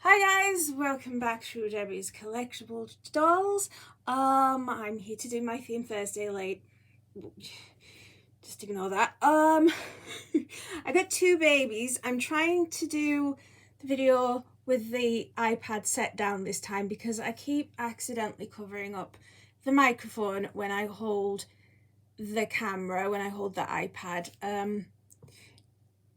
Hi guys, welcome back to Debbie's Collectible Dolls. I'm here to do my theme Thursday late. Just ignore that. I got two babies. I'm trying to do the video with the iPad set down this time because I keep accidentally covering up the microphone when I hold the camera, when I hold the iPad.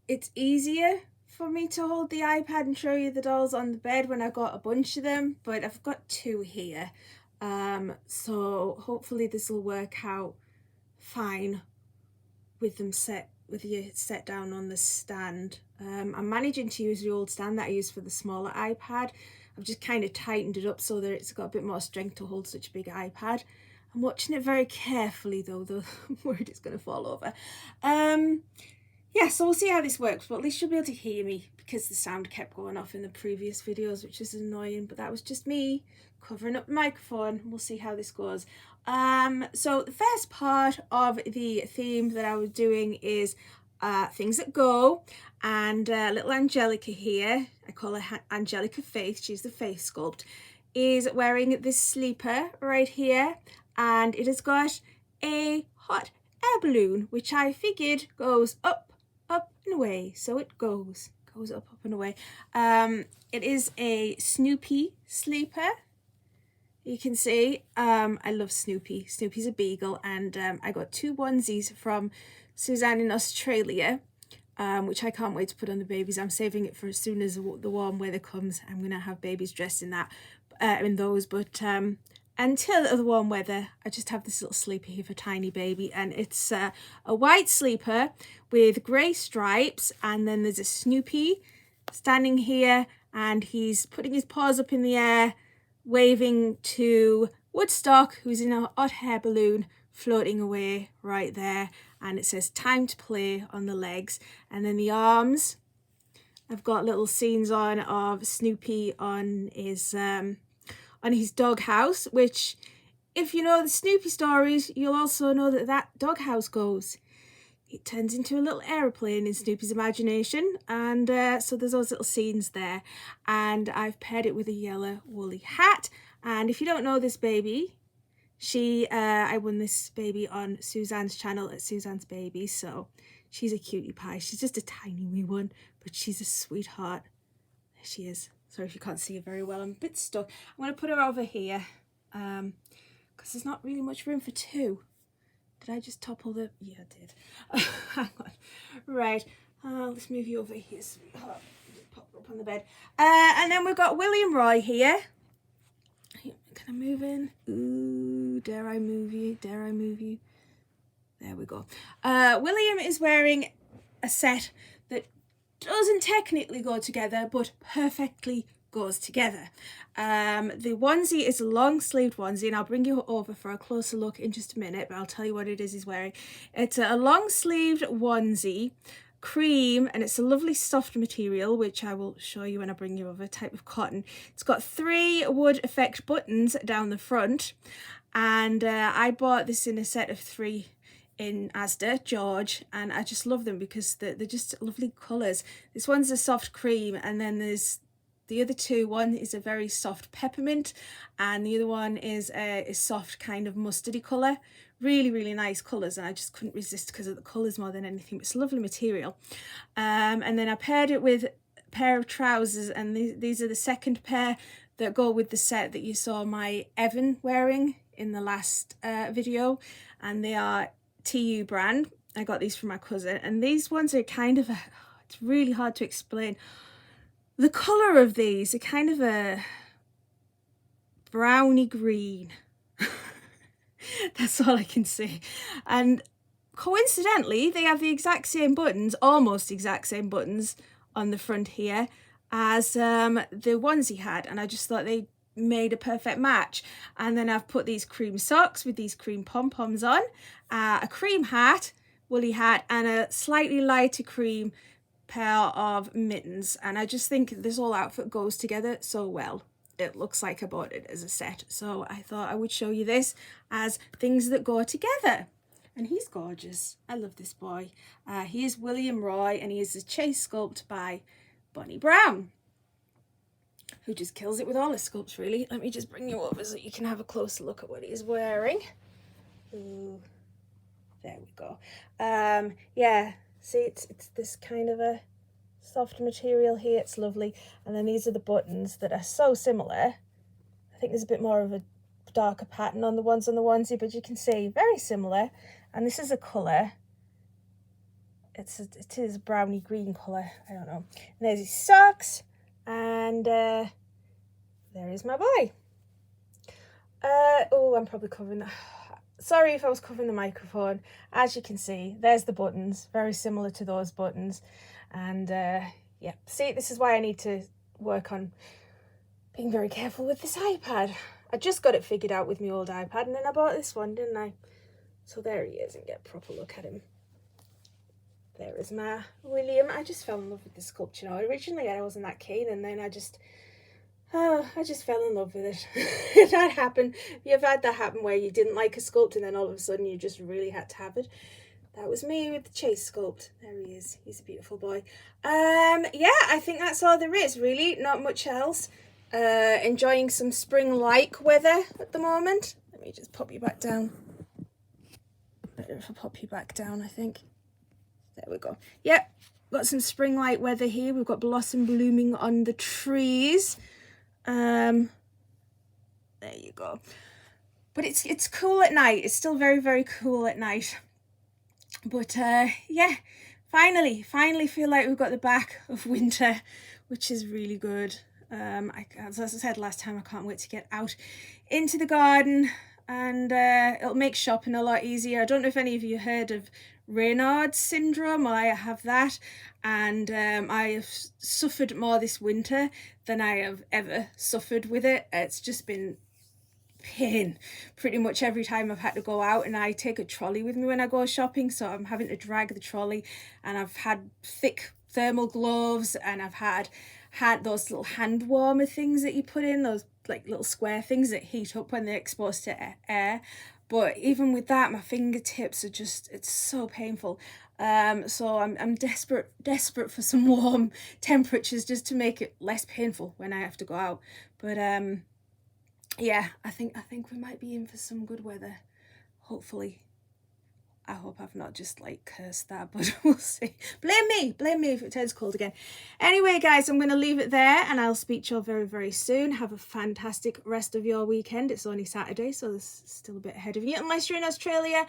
It's easier for me to hold the iPad and show you the dolls on the bed when I've got a bunch of them, but I've got two here. So hopefully this will work out fine with them set down on the stand. I'm managing to use the old stand that I used for the smaller iPad. I've just kind of tightened it up so that it's got a bit more strength to hold such a big iPad. I'm watching it very carefully though, I'm worried it's going to fall over. Yeah, so we'll see how this works, but at least you'll be able to hear me because the sound kept going off in the previous videos, which is annoying, but that was just me covering up the microphone. We'll see how this goes. So the first part of the theme that I was doing is things that go, and little Angelica here, I call her Angelica Faith, she's the Faith Sculpt, is wearing this sleeper right here, and it has got a hot air balloon, which I figured goes up and away. So it goes up and away. It is a Snoopy sleeper. You can see I love Snoopy. Snoopy's a beagle, and I got two onesies from Suzanne in Australia, which I can't wait to put on the babies. I'm saving it for as soon as the warm weather comes. I'm gonna have babies dressed in that, in those, but until the warm weather, I just have this little sleeper here for tiny baby, and it's a white sleeper with grey stripes, and then there's a Snoopy standing here, and he's putting his paws up in the air, waving to Woodstock, who's in a hot air balloon floating away right there, and it says time to play on the legs. And then the arms, I've got little scenes on of Snoopy on his doghouse, which, if you know the Snoopy stories, you'll also know that that doghouse goes. It turns into a little aeroplane in Snoopy's imagination, and so there's those little scenes there. And I've paired it with a yellow woolly hat. And if you don't know this baby, I won this baby on Suzanne's channel at Suzanne's Baby, so she's a cutie pie. She's just a tiny wee one, but she's a sweetheart. There she is. Sorry if you can't see her very well, I'm a bit stuck. I'm going to put her over here because there's not really much room for two. Did I just topple the... Yeah, I did. Hang on. Right, let's move you over here, sweetheart. Pop her up on the bed. And then we've got William Roy here. Can I move in? Ooh, dare I move you? Dare I move you? There we go. William is wearing a set that doesn't technically go together, but perfectly goes together. The onesie is a long-sleeved onesie, and I'll bring you over for a closer look in just a minute, but I'll tell you what it is he's wearing. It's a long-sleeved onesie, cream, and it's a lovely soft material, which I will show you when I bring you over, type of cotton. It's got 3 wood effect buttons down the front, and I bought this in a set of 3 in Asda, George, and I just love them because they're just lovely colours. This one's a soft cream, and then there's the other two. One is a very soft peppermint, and the other one is a soft kind of mustardy colour. Really, really nice colours, and I just couldn't resist because of the colours more than anything. It's a lovely material. And then I paired it with a pair of trousers, and these are the second pair that go with the set that you saw my Evan wearing in the last video, and they are TU brand. I got these from my cousin, and these ones are kind of it's really hard to explain. The colour of these are kind of a browny green. That's all I can say. And coincidentally, they have the exact same buttons, almost exact same buttons on the front here as the onesie had, and I just thought they made a perfect match. And then I've put these cream socks with these cream pom-poms on, a cream hat, woolly hat, and a slightly lighter cream pair of mittens, and I just think this whole outfit goes together so well. It looks like I bought it as a set, so I thought I would show you this as things that go together. And he's gorgeous. I love this boy. He is William Roy, and he is a chase sculpt by Bonnie Brown. who just kills it with all his sculpts, really. Let me just bring you over so you can have a closer look at what he's wearing. Ooh, there we go. Yeah, see, it's this kind of a soft material here. It's lovely. And then these are the buttons that are so similar. I think there's a bit more of a darker pattern on the ones on the onesie, but you can see very similar. And this is a colour. It is browny green colour. I don't know. And there's his socks, and there is my boy. Oh, I'm probably covering that. Sorry if I was covering the microphone. As you can see, there's the buttons, very similar to those buttons. And yeah, see, this is why I need to work on being very careful with this iPad. I just got it figured out with my old iPad, and then I bought this one, didn't I? So there he is, and get a proper look at him. There is my William. I just fell in love with the sculpture. Originally I wasn't that keen, and then I just fell in love with it. That happened. You've had that happen where you didn't like a sculpt and then all of a sudden you just really had to have it. That was me with the Chase sculpt. There he is. He's a beautiful boy. Yeah, I think that's all there is, really. Not much else. Enjoying some spring-like weather at the moment. Let me just pop you back down. Better if I pop you back down, I think. There we go. Yep, got some spring-like weather here. We've got blossom blooming on the trees. There you go. But it's cool at night. It's still very, very cool at night. But yeah, finally feel like we've got the back of winter, which is really good. As I said last time, I can't wait to get out into the garden, and it'll make shopping a lot easier. I don't know if any of you heard of Raynaud's syndrome. Well, I have that, and I have suffered more this winter than I have ever suffered with it. It's just been pain pretty much every time I've had to go out, and I take a trolley with me when I go shopping, so I'm having to drag the trolley, and I've had thick thermal gloves, and I've had those little hand warmer things that you put in, those like little square things that heat up when they're exposed to air. But even with that, my fingertips are just, it's so painful. So I'm desperate for some warm temperatures just to make it less painful when I have to go out. But yeah, I think we might be in for some good weather, hopefully. I hope I've not just like cursed that, but we'll see. Blame me if it turns cold again. Anyway, guys, I'm going to leave it there, and I'll speak to you all very, very soon. Have a fantastic rest of your weekend. It's only Saturday, so there's still a bit ahead of you. Unless you're in Australia,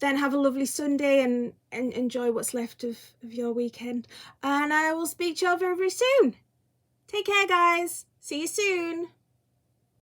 then have a lovely Sunday and enjoy what's left of your weekend. And I will speak to you all very, very soon. Take care, guys. See you soon.